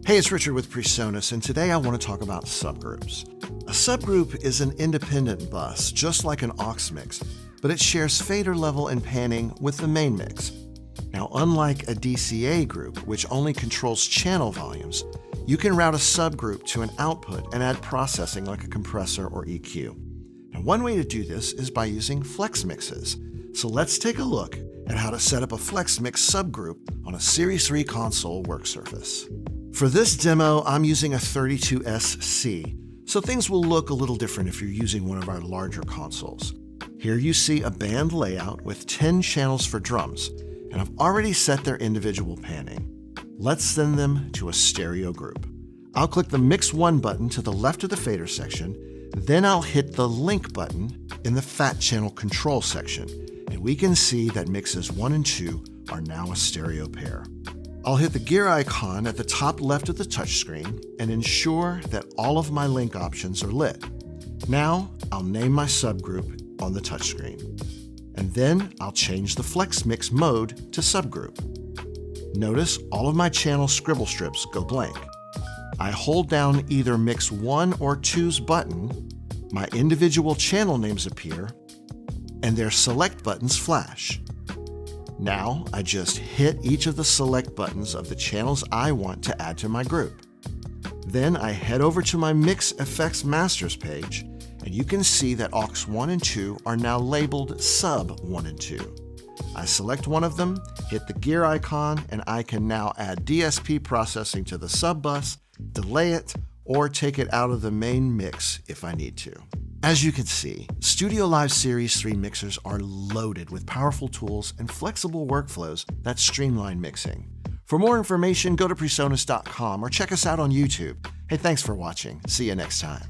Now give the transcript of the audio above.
Hey, it's Richard with PreSonus, and today I want to talk about subgroups. A subgroup is an independent bus, just like an aux mix, but it shares fader level and panning with the main mix. Now, unlike a DCA group, which only controls channel volumes, you can route a subgroup to an output and add processing like a compressor or EQ. Now, one way to do this is by using FlexMixes. So let's take a look at how to set up a FlexMix subgroup on a Series 3 console work surface. For this demo, I'm using a 32SC, so things will look a little different if you're using one of our larger consoles. Here you see a band layout with 10 channels for drums, and I've already set their individual panning. Let's send them to a stereo group. I'll click the Mix 1 button to the left of the fader section, then I'll hit the Link button in the Fat Channel Control section, and we can see that mixes 1 and 2 are now a stereo pair. I'll hit the gear icon at the top left of the touchscreen and ensure that all of my link options are lit. Now, I'll name my subgroup on the touchscreen. And then I'll change the FlexMix mode to subgroup. Notice all of my channel scribble strips go blank. I hold down either Mix 1 or 2's button, my individual channel names appear, and their select buttons flash. Now, I just hit each of the select buttons of the channels I want to add to my group. Then I head over to my Mix Effects Masters page, and you can see that aux 1 and 2 are now labeled Sub 1 and 2. I select one of them, hit the gear icon, and I can now add DSP processing to the sub bus, delay it, or take it out of the main mix if I need to. As you can see, StudioLive Series III Mixers are loaded with powerful tools and flexible workflows that streamline mixing. For more information, go to PreSonus.com or check us out on YouTube. Hey, thanks for watching. See you next time.